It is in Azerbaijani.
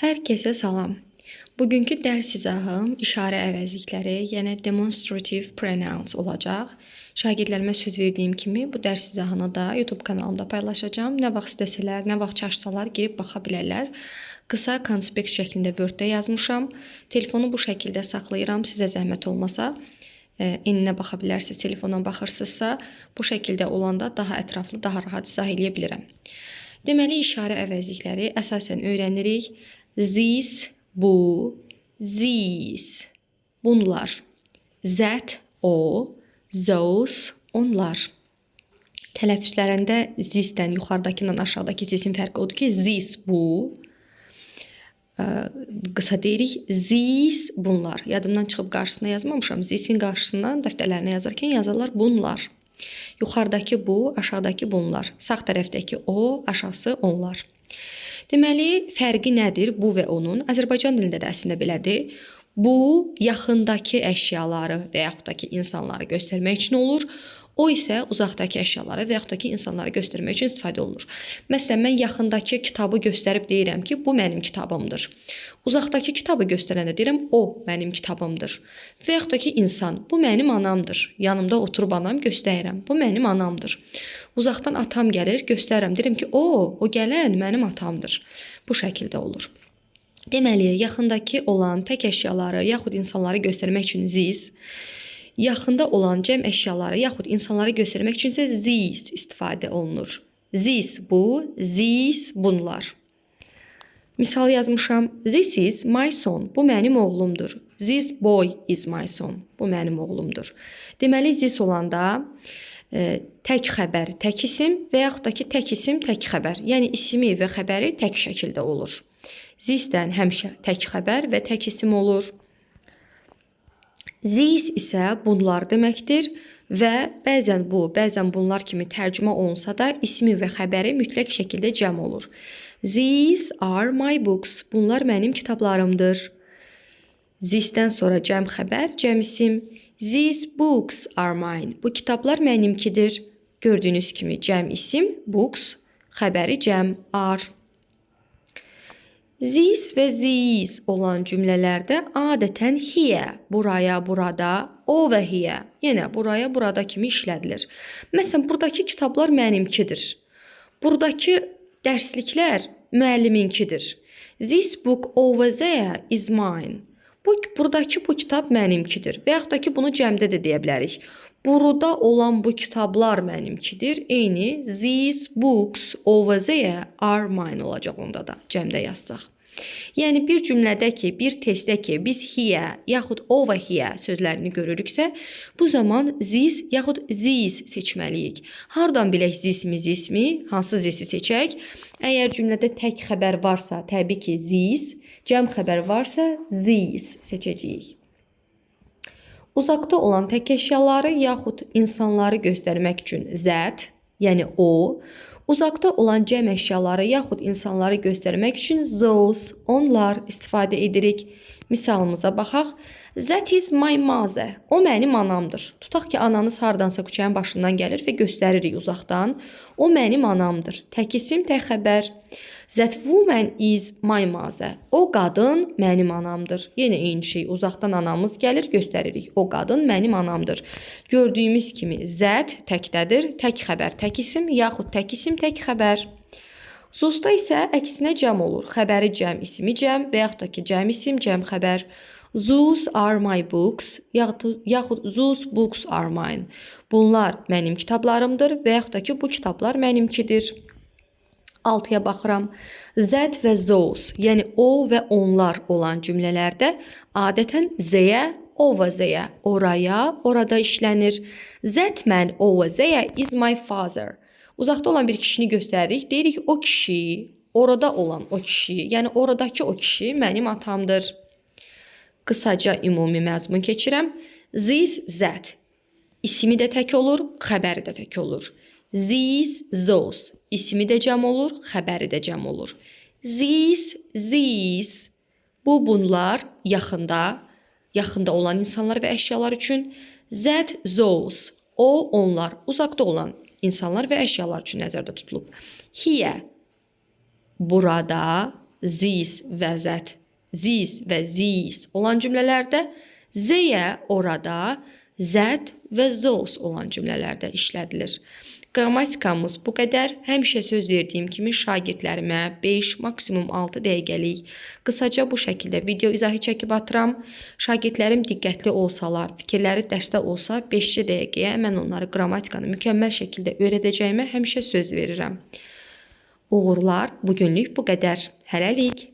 Hər kəsə salam. Bugünkü dərs izahım işarə əvəzlikləri, yəni demonstrative pronouns olacaq. Şagirdlərimə söz verdiyim kimi bu dərs izahını da YouTube kanalımda paylaşacağam. Nə vaxt istəsələr, nə vaxt çağırsalar girib baxa bilərlər. Qısa konspekt şəklində Word-də yazmışam. Telefonu bu şəkildə saxlayıram. Sizə zəhmət olmasa, eninə baxa bilərsiniz. Telefondan baxırsınızsa, bu şəkildə olanda daha ətraflı, daha rahat izah edə bilirəm. Deməli, işarə əvəzlikləri əsasən öyrənirik. This, bu, these, bunlar. That, o, those, onlar. Tələffüzlərində this-dən yuxarıdakından aşağıdakı sesin fərqi odur ki, this, bu. Qısa deyirik, these, bunlar. Yadımdan çıxıb qarşısına yazmamışam. This-in qarşısından dəftərlərinə yazarkən yazarlar bunlar. Yuxarıdakı bu, aşağıdakı bunlar. Sağ tərəfdəki o, aşağısı onlar. Deməli, fərqi nədir bu və onun? Azərbaycan dilində də əslində belədir. Bu, yaxındakı əşyaları və yaxud da ki, insanları göstərmək üçün olur. O isə uzaqdakı əşyaları və yaxud da ki, insanları göstərmək üçün istifadə olunur. Məsələn, mən yaxındakı kitabı göstərib deyirəm ki, bu mənim kitabımdır. Uzaqdakı kitabı göstərəndə deyirəm, o mənim kitabımdır. Və yaxud da ki, insan, bu mənim anamdır. Yanımda oturub anam göstərirəm, bu mənim anamdır. Uzaqdan atam gəlir, göstərirəm, deyirəm ki, o gələn mənim atamdır. Bu şəkildə olur. Deməli, yaxındakı olan tək əşyaları yaxud insanları göstərmək üçün this, yaxında olan cəm əşyaları yaxud insanları göstərmək üçün isə these istifadə olunur. This, bu, these, bunlar. Misal yazmışam. This is my son. Bu mənim oğlumdur. This boy is my son. Bu mənim oğlumdur. Deməli, this olanda tək xəbər, tək isim və yaxud da ki, tək isim, tək xəbər. Yəni, ismi və xəbəri tək şəkildə olur. This-dən həmişə tək xəbər və tək isim olur. These isə bunlar deməkdir və bəzən bu, bəzən bunlar kimi tərcümə olunsa da ismi və xəbəri mütləq şəkildə cəm olur. These are my books. Bunlar mənim kitablarımdır. This-dən sonra cəm xəbər, cəm isim. These books are mine. Bu kitablar mənimkidir. Gördüyünüz kimi cəm isim, books, xəbəri cəm, are. This və these olan cümlələrdə adətən here, buraya, burada, over here, yenə buraya, burada kimi işlədilir. Məsələn, buradakı kitablar mənimkidir. Buradakı dərsliklər müəlliminkidir. This book over there is mine. Buradakı bu kitab mənimkidir. Və yaxud da ki, bunu cəmdə də deyə bilərik. Burada olan bu kitablar mənimkidir. Eyni these books over there are mine olacaq onda da cəmdə yazsaq. Yəni bir cümlədə ki, bir testdə ki, biz here yaxud over here sözlərini görürüksə, bu zaman this yaxud these seçməliyik. Hardan bilək this-mi, hansı this-i seçək? Əgər cümlədə tək xəbər varsa, təbii ki, this, cəm xəbər varsa, these seçəcəyik. Uzaqda olan tək əşyaları yaxud insanları göstərmək üçün that, yəni o, uzaqda olan cəm əşyaları yaxud insanları göstərmək üçün those, onlar istifadə edirik. Misalımıza baxaq. That is my mother. O mənim anamdır. Tutaq ki, ananız hardansa küçənin başından gəlir və göstəririk uzaqdan. O mənim anamdır. Tək isim, tək xəbər. That woman is my mother. O qadın mənim anamdır. Yenə eyni şey. Uzaqdan anamız gəlir, göstəririk. O qadın mənim anamdır. Gördüyümüz kimi that təkdədir. Tək xəbər, tək isim, yaxud tək isim, tək xəbər. Those-da isə əksinə cəm olur. Xəbəri cəm, ismi cəm və yaxud da ki, cəm isim, cəm xəbər. Those are my books, yaxud those books are mine. Bunlar mənim kitablarımdır və yaxud da ki, bu kitablar mənimkidir. Altıya baxıram. That və those, yəni o və onlar olan cümlələrdə adətən theyə, over theyə, oraya, orada işlənir. That man over there is my father. Uzaqda olan bir kişini göstəririk. Deyirik o kişi, orada olan o kişi, yəni oradakı o kişi mənim atamdır. Qısaca ümumi məzmun keçirəm. This, that. İsmi də tək olur, xəbəri də tək olur. These, those. İsmi də cəm olur, xəbəri də cəm olur. These, these. Bu, bunlar yaxında olan insanlar və əşyalar üçün. That, those. O, onlar. Uzaqda olan insanlar və əşyalar üçün nəzərdə tutulub. Here, burada. these və that, these və these olan cümlələrdə, they-yə orada, that və those olan cümlələrdə işlədilir. Qrammatikamız bu qədər. Həmişə söz verdiyim kimi şagirdlərimə 5, maksimum 6 dəqiqəlik qısaca bu şəkildə video izahı çəkib atıram. Şagirdlərim diqqətli olsalar, fikirləri dərsdə olsa 5 dəqiqəyə mən onları qrammatikanı mükəmməl şəkildə öyrədəcəyimə həmişə söz verirəm. Uğurlar, bugünlük bu qədər. Hələlik.